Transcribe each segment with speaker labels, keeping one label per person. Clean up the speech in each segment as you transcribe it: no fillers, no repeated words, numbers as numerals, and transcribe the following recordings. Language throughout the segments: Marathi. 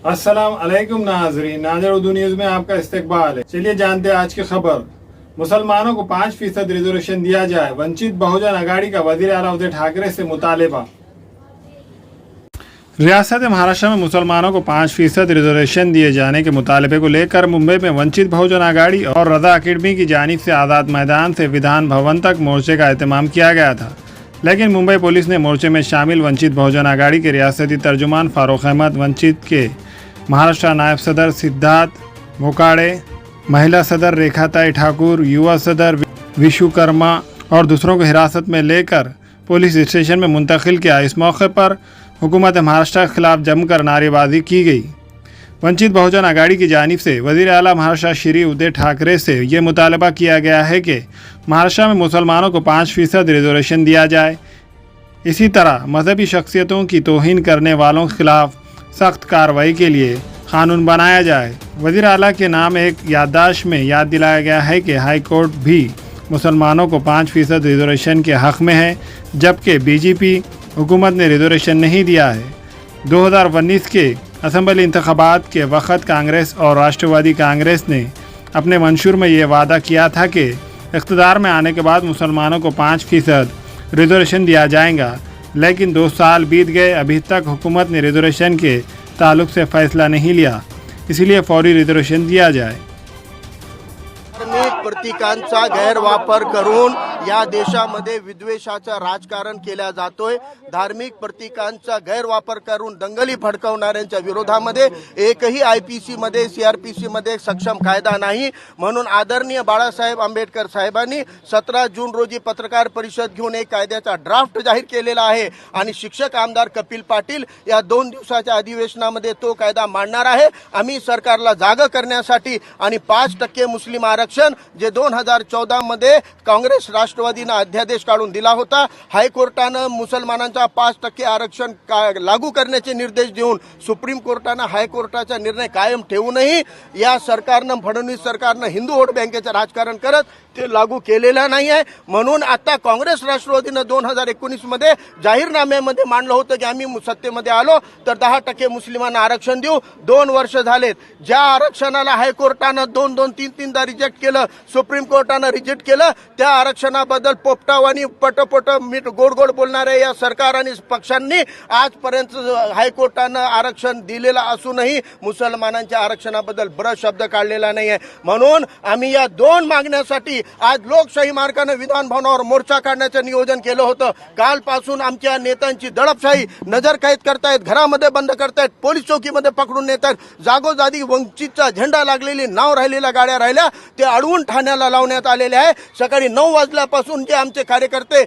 Speaker 1: अस्सलाम अलैकुम नाजरीन, नाज़र उर्दू न्यूज़ में आपका इस्तकबाल है। चलिए जानते हैं आज की खबर। मुसलमानों को 5% रिजर्वेशन दिया जाए, वंचित बहुजन आघाड़ी का वजीर आला उद्धव ठाकरे से मुतालबा। रियासत महाराष्ट्र में मुसलमानों को 5% रिजर्वेशन दिए जाने के मुतालबे को लेकर मुंबई में वंचित बहुजन आघाड़ी और रजा अकेडमी की जानिब से आज़ाद मैदान से विधान भवन तक मोर्चे का एहतमाम किया गया था। लेकिन मुंबई पुलिस ने मोर्चे में शामिल वंचित बहुजन आघाड़ी के रियासती तर्जुमान फारूक अहमद, वंचित के महाराष्ट्र नायब सदर सिद्धार्थ मोकाड़े, महिला सदर रेखाताई ठाकुर, युवा सदर विश्वकर्मा और दूसरों को हिरासत में लेकर पुलिस स्टेशन में मुंतकिल किया। इस मौके पर हुकूमत महाराष्ट्र के खिलाफ जमकर नारेबाजी की गई। वंचित बहुजन आघाड़ी की जानिब से वज़ीर आला महाराष्ट्र श्री उद्धव ठाकरे से ये मुतालबा किया गया है कि महाराष्ट्र में मुसलमानों को 5% रिजर्वेशन दिया जाए। इसी तरह मजहबी शख्सियतों की तौहीन करने वालों के खिलाफ सख्त कार्रवाई के लिए कानून बनाया जाए। वज़ीर आला के नाम एक याददाश्त में याद दिलाया गया है कि हाई कोर्ट भी मुसलमानों को 5% रिजर्वेशन के हक़ में है, जबकि बीजेपी हुकूमत ने रिजर्वेशन नहीं दिया है। 2019 के असम्बली इंतखाबात के वक़्त कांग्रेस और राष्ट्रवादी कांग्रेस ने अपने मंशूर में ये वादा किया था कि इक़्तिदार में आने के बाद मुसलमानों को 5% रिजर्वेशन दिया जाएगा, लेकिन 2 साल बीत गए, अभी तक हुकूमत ने रिजर्वेशन के ताल्लुक से फ़ैसला नहीं लिया। इसलिए फौरी रिजर्वेशन दिया जाए।
Speaker 2: धार्मिक प्रतीकांचा गैरवापर करून या देशामध्ये विद्वेषाचं राजकारण केल्या जातोय। धार्मिक प्रतीकांचा गैरवापर करून दंगली भडकवणाऱ्यांच्या विरोधामध्ये एकही आयपीसी मध्ये सीआरपीसी मध्ये सक्षम कायदा नाही। म्हणून आदरणीय बाळासाहेब आंबेडकर साहेबांनी 17 जून रोजी पत्रकार परिषद घेऊन एक कायद्याचा ड्राफ्ट जाहीर केलेला आहे आणि शिक्षक आमदार कपिल पाटील या 2 दिवसाच्या अधिवेशनामध्ये तो कायदा मांडणार आहे। आम्ही सरकारला जागा करण्यासाठी आणि 5% मुस्लिम आरक्षण जे 2014 मध्ये काँग्रेस राष्ट्रवादीने अध्यादेश काढून दिला होता, हायकोर्टाने मुसलमानांचा 5% आरक्षण लागू करण्याचे निर्देश देऊन सुप्रीम कोर्टाने हायकोर्टाचा निर्णय कायम ठेवूनही या सरकारने, फडणवीस सरकारने हिंदू वोट बँकेचे राजकारण करत ते लागू केलेला नाही आहे। म्हणून आता काँग्रेस राष्ट्रवादीने 2019 मध्ये जाहीरनाम्यामध्ये मांडलं होतं की आम्ही सत्तेमध्ये आलो तर 10% मुस्लिमांना आरक्षण देऊ। 2 वर्ष झालेत, ज्या आरक्षणाला हायकोर्टाने 2-2, 3-3दा रिजेक्ट केलं, सुप्रीम कोर्टाने रिजेक्ट केलं, त्या आरक्षणाबद्दल पोपटावानी पटपट मीठ गोड गोड बोलणाऱ्या या सरकार आणि पक्षांनी आजपर्यंत हायकोर्टाने आरक्षण दिलेलं असूनही मुसलमानांच्या आरक्षणाबद्दल ब्रश शब्द काढलेला नाही आहे। म्हणून आम्ही या 2 मागण्यासाठी आज लोकशाही मार्गाने विधान भवनावर मोर्चा काढण्याचे नियोजन केलं होतं। कालपासून आमच्या नेत्यांची दडपशाही नजरकैद करतायत, घरामध्ये बंद करतायत, पोलीस चौकीमध्ये पकडून नेतात, जागोजागी वंचितचा झेंडा लागलेली नाव राहिलेल्या गाड्या राहिल्या ते अडवून ठाण्याला लावण्यात आलेले आहे। सकाळी 9 वाजल्यापासून जे आमचे कार्यकर्ते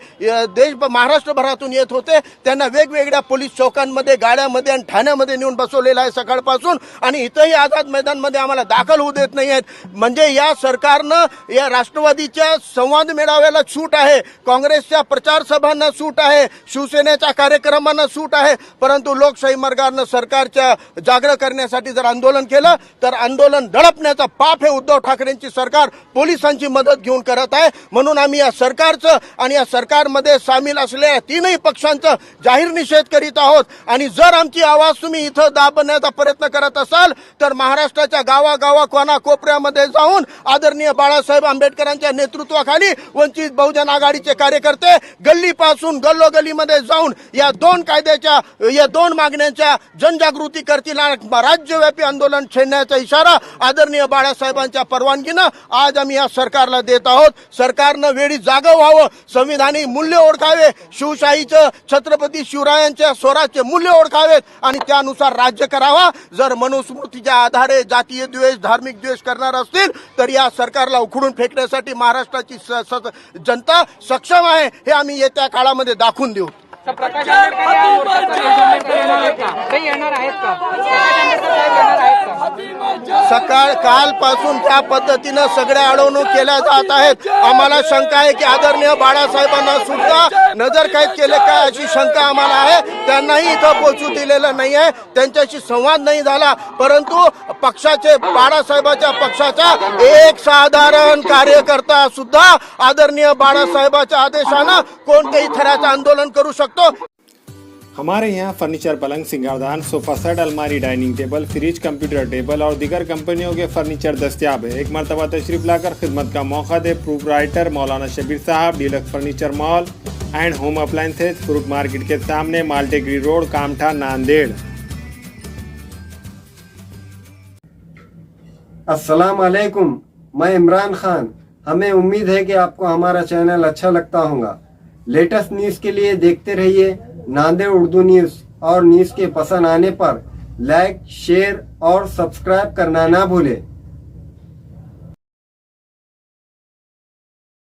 Speaker 2: महाराष्ट्रभरातून येत होते त्यांना वेगवेगळ्या पोलीस चौकांमध्ये, गाड्यामध्ये आणि ठाण्यामध्ये नेऊन बसवलेलं आहे सकाळपासून, आणि इथंही आझाद मैदानमध्ये आम्हाला दाखल होऊ देत नाही आहेत। म्हणजे या सरकारनं या राष्ट्रवादीच्या संवाद मेळाव्याला सूट आहे, काँग्रेसच्या प्रचार सभांना सूट आहे, शिवसेनेच्या कार्यक्रमांना सूट आहे, परंतु लोकशाही मार्गाने सरकारच्या जागृत करण्यासाठी जर आंदोलन केलं तर आंदोलन दडपण्याचा पाप हे उद्धव ठाकरेंची सरकार पोलिसांची मदत घेऊन करत आहे। म्हणून आम्ही या सरकारचं आणि या सरकारमध्ये सामील असलेल्या 3ही पक्षांचा जाहीर निषेध करीत आहोत। आणि जर आमची आवाज तुम्ही इथं दाबण्याचा प्रयत्न करत असाल तर महाराष्ट्राच्या गावागावा कोना कोपऱ्यामध्ये जाऊन आदरणीय बाळासाहेब आंबेडकरांच्या नेतृत्वाखाली वंचित बहुजन आघाडीचे कार्यकर्ते गल्लीपासून गल्लोगल्लीमध्ये जाऊन या 2 कायद्याच्या, या 2 मागण्यांच्या जनजागृती करतील, राज्यव्यापी आंदोलन छेडण्याचा इशारा आदरणीय बाळासाहेबांच्या परवानगीनं आज आम्ही या सरकारला देत आहोत। सरकारनं वेळी जागं व्हावं, संविधानिक मूल्य ओळखावे, शिवशाहीचं, छत्रपती शिवरायांच्या स्वराज्य मूल्य ओळखावेत आणि त्यानुसार राज्य करावा। जर मनुस्मृतीच्या आधारे जातीय द्वेष, धार्मिक द्वेष करणार असतील तर या सरकारला उखडून फेकण्यासाठी महाराष्ट्राची जनता सक्षम आहे, हे आम्ही येत्या काळामध्ये दाखवून देऊ। कालपासून त्या पद्धतीने सगळ्या अडवणूक केल्या जात आहेत। आम्हाला शंका आहे की आदरणीय बाळासाहेबांना सुद्धा नजरकैद केले काय अशी शंका आम्हाला आहे। त्यांनाही इथं पोहोचू दिलेलं नाही आहे, त्यांच्याशी संवाद नाही झाला, परंतु पक्षाचे, बाळासाहेबांच्या पक्षाचा एक साधारण कार्यकर्ता सुद्धा आदरणीय बाळासाहेबांच्या आदेशाने कोणत्याही थराचं आंदोलन करू शकतो।
Speaker 1: हमारे यहाँ फर्नीचर, पलंग, सिंगारदान, सोफा सेट, अलमारी, dining table, fridge, computer table और दीगर कंपनियों के फर्नीचर दस्तियाब है। एक मरतबा तशरीफ लाकर खिदमत का मौका दे। प्रोपराइटर मौलाना शबीर साहब, deluxe furniture mall and home appliances, fruit market के सामने, माल्टेगिरी रोड, कामठा, नांदेड़।
Speaker 3: अस्सलाम वालेकुम, मैं इमरान खान। हमें उम्मीद है कि आपको हमारा चैनल अच्छा लगता होगा। लेटेस्ट न्यूज़ के लिए देखते रहिए नांदेड़ उर्दू न्यूज़, और न्यूज़ के पसंद आने पर लाइक, शेयर और सब्सक्राइब करना ना भूलें।